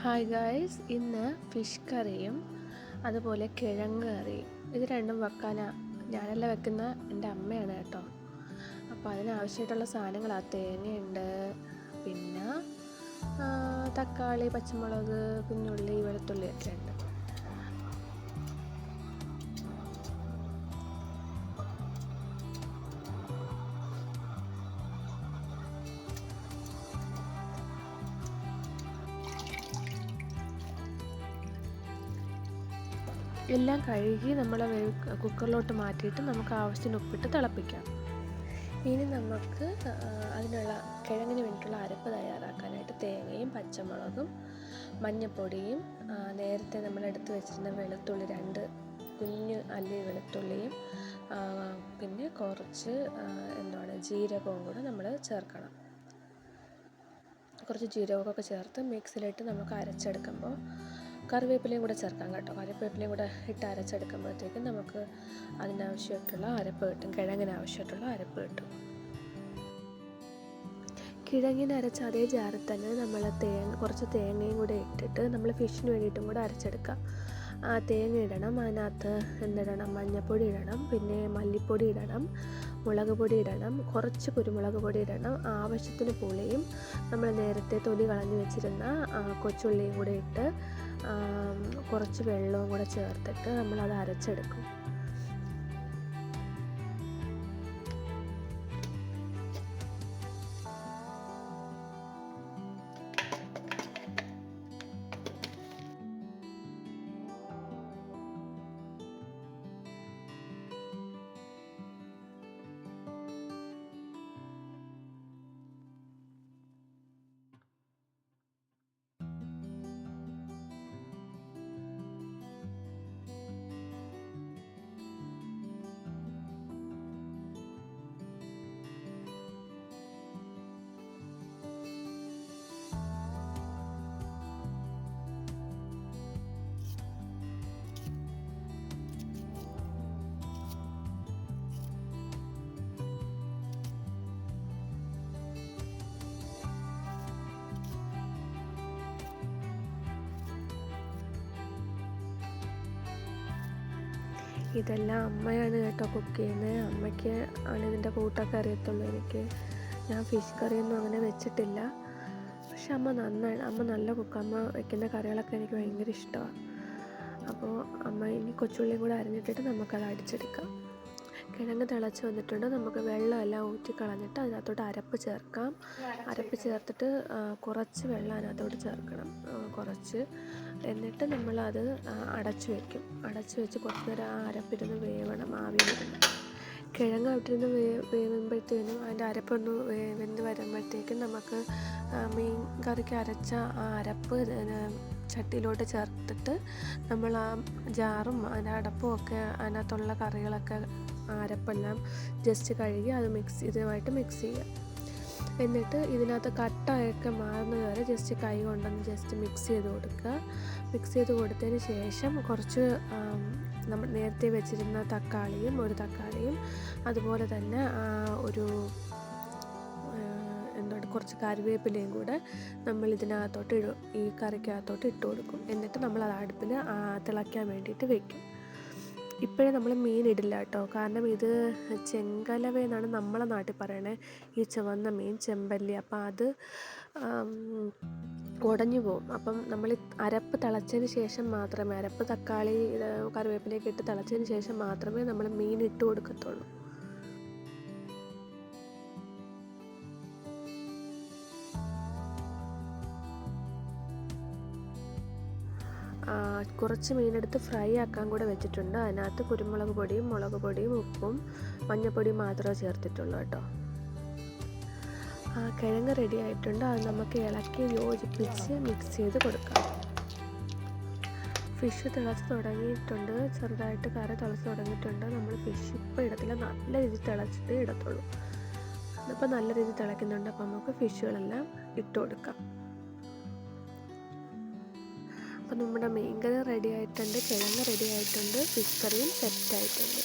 Hi guys, ഇന്ന് fish കറിയും അതുപോലെ കിഴങ്ങ് കറിയും ഇത് രണ്ടും ഞാനല്ല വെക്കുന്ന എൻ്റെ അമ്മയാണ് കേട്ടോ. അപ്പോൾ അതിനാവശ്യമായിട്ടുള്ള സാധനങ്ങളാണ് തേങ്ങയുണ്ട്, പിന്നെ തക്കാളി, പച്ചമുളക്, കുഞ്ഞുള്ളി, വെളുത്തുള്ളി ഒക്കെ ഉണ്ട്. എല്ലാം കഴുകി നമ്മൾ കുക്കറിലോട്ട് മാറ്റിയിട്ട് നമുക്ക് ആവശ്യത്തിന് ഉപ്പിട്ട് തിളപ്പിക്കാം. ഇനി നമുക്ക് അതിനുള്ള കിഴങ്ങിന് വേണ്ടിയിട്ടുള്ള അരപ്പ് തയ്യാറാക്കാനായിട്ട് തേങ്ങയും പച്ചമുളകും മഞ്ഞൾപ്പൊടിയും നേരത്തെ നമ്മൾ എടുത്ത് വെച്ചിരുന്ന വെളുത്തുള്ളി 2 കുഞ്ഞ് അല്ലി വെളുത്തുള്ളിയും പിന്നെ കുറച്ച് ജീരകവും കൂടെ നമ്മൾ ചേർക്കണം. കുറച്ച് ജീരകമൊക്കെ ചേർത്ത് മിക്സിയിലിട്ട് നമുക്ക് അരച്ചെടുക്കുമ്പോൾ കറിവേപ്പിലയും കൂടെ ചേർക്കാം കേട്ടോ. കറിവേപ്പിലയും കൂടെ ഇട്ട് അരച്ചെടുക്കുമ്പോഴത്തേക്കും നമുക്ക് അതിനാവശ്യമായിട്ടുള്ള അരപ്പ് കിട്ടും, കിഴങ്ങിന് ആവശ്യമായിട്ടുള്ള അരപ്പ് കിട്ടും. കിഴങ്ങിന് അരച്ച അതേ ജാറിൽ തന്നെ നമ്മൾ കുറച്ച് തേങ്ങയും കൂടെ ഇട്ടിട്ട് നമ്മൾ ഫിഷിന് വേണ്ടിയിട്ടും കൂടെ അരച്ചെടുക്കാം. ആ തേങ്ങ ഇടണം, അതിനകത്ത് എന്തിടണം, മഞ്ഞൾപ്പൊടി ഇടണം, പിന്നെ മല്ലിപ്പൊടി ഇടണം, മുളക് പൊടി ഇടണം, കുറച്ച് കുരുമുളക് പൊടി ഇടണം, ആവശ്യത്തിന് പുളിയും നമ്മൾ നേരത്തെ തൊലി കളഞ്ഞ് വെച്ചിരുന്ന കൊച്ചുള്ളിയും കൂടെ ഇട്ട് കുറച്ച് വെള്ളവും കൂടെ ചേർത്തിട്ട് നമ്മളത് അരച്ചെടുക്കും. ഇതെല്ലാം അമ്മയാണ് കേട്ടോ കുക്ക് ചെയ്യുന്നത്. അമ്മയ്ക്ക് ആണ് ഇതിൻ്റെ കൂട്ടൊക്കെ അറിയത്തുള്ളൂ. ഞാൻ ഫിഷ് കറിയൊന്നും അങ്ങനെ വെച്ചിട്ടില്ല. പക്ഷെ അമ്മ നല്ല കുക്ക്. അമ്മ വയ്ക്കുന്ന കറികളൊക്കെ എനിക്ക് ഭയങ്കര ഇഷ്ടമാണ്. അപ്പോൾ അമ്മ ഇനി കൊച്ചുള്ളിയും കൂടെ അരിഞ്ഞിട്ടിട്ട് നമുക്കത് അടിച്ചെടുക്കാം. കിഴങ്ങ് തിളച്ച് വന്നിട്ടുണ്ട്. നമുക്ക് വെള്ളമെല്ലാം ഊറ്റി കളഞ്ഞിട്ട് അതിനകത്തോട്ട് അരപ്പ് ചേർക്കാം. അരപ്പ് ചേർത്തിട്ട് കുറച്ച് വെള്ളം അതിനകത്തോട്ട് ചേർക്കണം, കുറച്ച്. എന്നിട്ട് നമ്മളത് അടച്ചു വെച്ച് കുറച്ച് നേരം ആ അരപ്പിരുന്ന് വേവണം, ആവിയിലിരുന്ന്. കിഴങ്ങ് ഇട്ടിരുന്ന് വേവുമ്പോഴത്തേനും അതിൻ്റെ അരപ്പൊന്ന് വെന്ത് വരുമ്പോഴത്തേക്കും നമുക്ക് മീൻ കറിക്ക് അരച്ച ആ അരപ്പ് ചട്ടിയിലോട്ട് ചേർത്തിട്ട് നമ്മൾ ആ ജാറും അതിൻ്റെ അടപ്പും ഒക്കെ അതിനകത്തുള്ള കറികളൊക്കെ അരപ്പെല്ലാം ജസ്റ്റ് കഴുകി അത് ഇതുമായിട്ട് മിക്സ് ചെയ്യുക. എന്നിട്ട് ഇതിനകത്ത് കട്ടയൊക്കെ മാറുന്നത് വരെ ജസ്റ്റ് കൈ കൊണ്ടൊന്ന് ജസ്റ്റ് മിക്സ് ചെയ്ത് കൊടുക്കുക. മിക്സ് ചെയ്ത് കൊടുത്തതിന് ശേഷം കുറച്ച് നമ്മൾ നേരത്തെ വെച്ചിരുന്ന ഒരു തക്കാളിയും അതുപോലെ തന്നെ കുറച്ച് കറിവേപ്പിലയും കൂടെ നമ്മൾ ഇതിനകത്തോട്ട് ഈ കറിക്കകത്തോട്ട് ഇട്ട് കൊടുക്കും. എന്നിട്ട് നമ്മൾ അത് അടുപ്പിൽ തിളയ്ക്കാൻ വേണ്ടിയിട്ട് വെക്കും. ഇപ്പോഴേ നമ്മൾ മീൻ ഇടില്ല കേട്ടോ, കാരണം ഇത് ചെങ്കലവ എന്നാണ് നമ്മളെ നാട്ടിൽ പറയണേ, ഈ ചുവന്ന മീൻ ചെമ്പല്ലി. അപ്പം അത് ഉടഞ്ഞു പോകും. അപ്പം നമ്മൾ അരപ്പ് തിളച്ചതിന് ശേഷം മാത്രമേ, അരപ്പ് തക്കാളി കറിവേപ്പിലേക്ക് ഇട്ട് തിളച്ചതിന് ശേഷം മാത്രമേ നമ്മൾ മീൻ ഇട്ട് കൊടുക്കത്തുള്ളൂ. കുറച്ച് മീനെടുത്ത് ഫ്രൈ ആക്കാൻ കൂടെ വെച്ചിട്ടുണ്ട്. അതിനകത്ത് കുരുമുളക് പൊടിയും മുളക് പൊടിയും ഉപ്പും മഞ്ഞൾപ്പൊടിയും മാത്രമേ ചേർത്തിട്ടുള്ളൂ കേട്ടോ. കിഴങ്ങ് റെഡി ആയിട്ടുണ്ട്. അത് നമുക്ക് ഇളക്കി യോജിപ്പിച്ച് മിക്സ് ചെയ്ത് കൊടുക്കാം. ഫിഷ് തിളച്ച് തുടങ്ങിയിട്ടുണ്ട്, ചെറുതായിട്ട് കറി തിളച്ച് തുടങ്ങിയിട്ടുണ്ട്. നമ്മൾ ഫിഷ് ഇപ്പോൾ ഇടത്തില്ല, നല്ല രീതിയിൽ തിളച്ചിട്ടേ ഇടത്തുള്ളൂ. അതിപ്പോൾ നല്ല രീതിയിൽ തിളയ്ക്കുന്നുണ്ട്. അപ്പോൾ നമുക്ക് ഫിഷുകളെല്ലാം ഇട്ട് കൊടുക്കാം. അപ്പോൾ നമ്മുടെ മീൻ കറി റെഡി ആയിട്ടുണ്ട്, കിഴങ്ങ് റെഡി ആയിട്ടുണ്ട്, ഫിഷ് കറിയും സെറ്റായിട്ടുണ്ട്.